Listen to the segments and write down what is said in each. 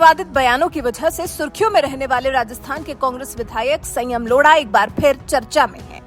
विवादित बयानों की वजह से सुर्खियों में रहने वाले राजस्थान के कांग्रेस विधायक संयम लोढ़ा एक बार फिर चर्चा में हैं।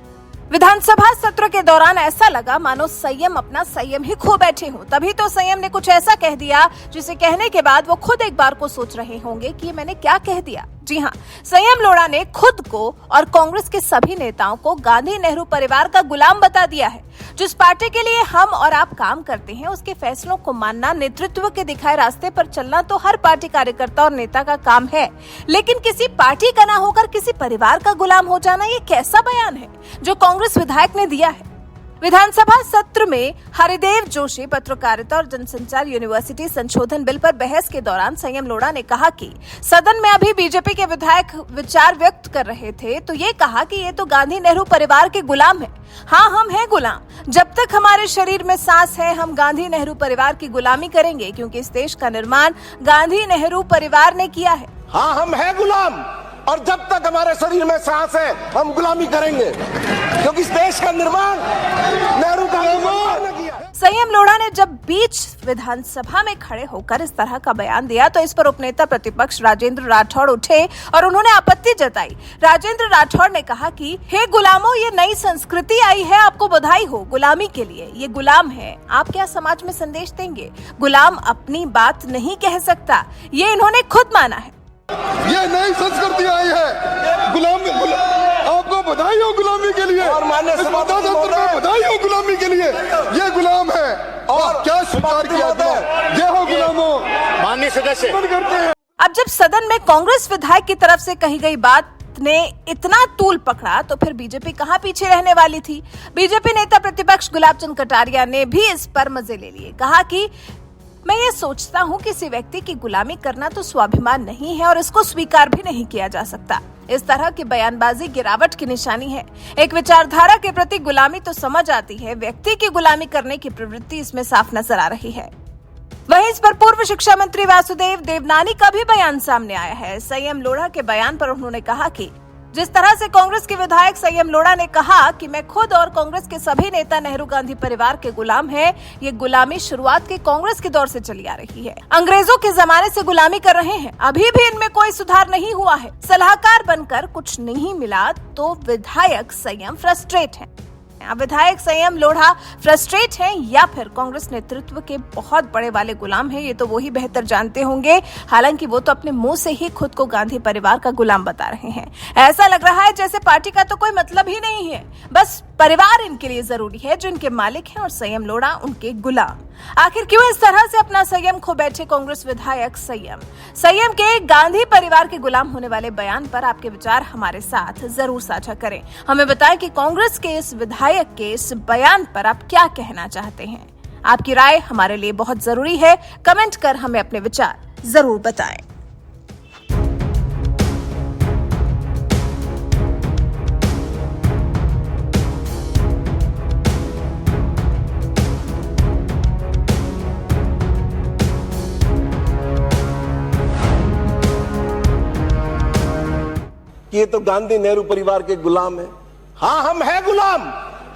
विधानसभा सत्र के दौरान ऐसा लगा मानो संयम अपना संयम ही खो बैठे हों। तभी तो संयम ने कुछ ऐसा कह दिया जिसे कहने के बाद वो खुद एक बार को सोच रहे होंगे कि मैंने क्या कह दिया। जी हाँ, संयम लोढ़ा ने खुद को और कांग्रेस के सभी नेताओं को गांधी नेहरू परिवार का गुलाम बता दिया है। जिस पार्टी के लिए हम और आप काम करते हैं उसके फैसलों को मानना, नेतृत्व के दिखाए रास्ते पर चलना तो हर पार्टी कार्यकर्ता और नेता का काम है, लेकिन किसी पार्टी का ना होकर किसी परिवार का गुलाम हो जाना, ये कैसा बयान है जो कांग्रेस विधायक ने दिया है। विधानसभा सत्र में हरिदेव जोशी पत्रकारिता और जनसंचार यूनिवर्सिटी संशोधन बिल पर बहस के दौरान संयम लोढ़ा ने कहा कि सदन में अभी बीजेपी के विधायक विचार व्यक्त कर रहे थे तो ये कहा कि ये तो गांधी नेहरू परिवार के गुलाम है। हाँ, हम हैं गुलाम। जब तक हमारे शरीर में सांस है हम गांधी नेहरू परिवार की गुलामी करेंगे, क्योंकि इस देश का निर्माण गांधी नेहरू परिवार ने किया है। हाँ, हम हैं गुलाम, और जब तक हमारे शरीर में सांस है हम गुलामी करेंगे, क्योंकि इस देश का निर्माण नेहरू का ने किया है। संयम लोढ़ा ने जब बीच विधानसभा में खड़े होकर इस तरह का बयान दिया तो इस पर उपनेता प्रतिपक्ष राजेंद्र राठौड़ उठे और उन्होंने आपत्ति जताई। राजेंद्र राठौड़ ने कहा कि हे गुलामों, ये नई संस्कृति आई है, आपको बधाई हो। गुलामी के लिए ये गुलाम है, आप क्या समाज में संदेश देंगे? गुलाम अपनी बात नहीं कह सकता, ये इन्होंने खुद माना है। ये नई संस्कृति आई है, गुलामी, आपको बधाई हो गुलामी के लिए, और माननीय सभापति बधाई हो गुलामी के लिए। ये गुलाम है और क्या स्वीकार किया था, ये हो गुलामों, माननीय सदस्य करते हैं। अब जब सदन में कांग्रेस विधायक की तरफ से कही गई बात ने इतना तूल पकड़ा तो फिर बीजेपी कहां पीछे रहने वाली थी। बीजेपी नेता प्रतिपक्ष गुलाब चंद कटारिया ने भी इस पर मजे ले लिए। कहा कि मैं ये सोचता हूँ किसी व्यक्ति की गुलामी करना तो स्वाभिमान नहीं है और इसको स्वीकार भी नहीं किया जा सकता। इस तरह की बयानबाजी गिरावट की निशानी है। एक विचारधारा के प्रति गुलामी तो समझ आती है, व्यक्ति की गुलामी करने की प्रवृत्ति इसमें साफ नजर आ रही है। वहीं इस पर पूर्व शिक्षा मंत्री वासुदेव देवनानी का भी बयान सामने आया है। संयम लोढ़ा के बयान पर उन्होंने कहा कि जिस तरह से कांग्रेस के विधायक संयम लोढ़ा ने कहा कि मैं खुद और कांग्रेस के सभी नेता नेहरू गांधी परिवार के गुलाम हैं, ये गुलामी शुरुआत के कांग्रेस के दौर से चली आ रही है। अंग्रेजों के जमाने से गुलामी कर रहे हैं, अभी भी इनमें कोई सुधार नहीं हुआ है। सलाहकार बनकर कुछ नहीं मिला तो विधायक संयम फ्रस्ट्रेट है। विधायक संयम लोढ़ा फ्रस्ट्रेट हैं या फिर कांग्रेस नेतृत्व के बहुत बड़े वाले गुलाम हैं, ये तो वो ही बेहतर जानते होंगे। हालांकि वो तो अपने मुंह से ही खुद को गांधी परिवार का गुलाम बता रहे हैं। ऐसा लग रहा है जैसे पार्टी का तो कोई मतलब ही नहीं है, बस परिवार इनके लिए जरूरी है जो इनके मालिक हैं और संयम लोढ़ा उनके गुलाम। आखिर क्यों इस तरह से अपना संयम खो बैठे कांग्रेस विधायक संयम के गांधी परिवार के गुलाम होने वाले बयान पर आपके विचार हमारे साथ जरूर साझा करें। हमें बताएं कि कांग्रेस के इस विधायक के इस बयान पर आप क्या कहना चाहते हैं। आपकी राय हमारे लिए बहुत जरूरी है। कमेंट कर हमें अपने विचार जरूर बताएं। ये तो गांधी नेहरू परिवार के गुलाम है। हाँ, हम हैं गुलाम,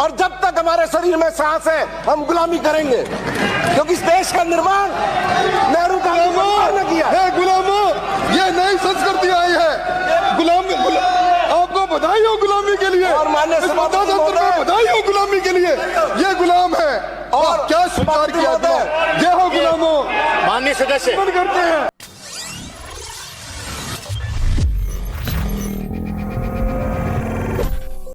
और जब तक हमारे शरीर में सांस है हम गुलामी करेंगे, क्योंकि इस देश का निर्माण नेहरू का ने किया है। गुलामों, ये नई संस्कृति आई है, गुलामी, आपको बधाई हो गुलामी के लिए, और माननीय सभापति बधाई हो गुलामी के लिए। ये गुलाम है और क्या स्वीकार किया था, ये हो गुलामों, माननीय सदस्य करते हैं।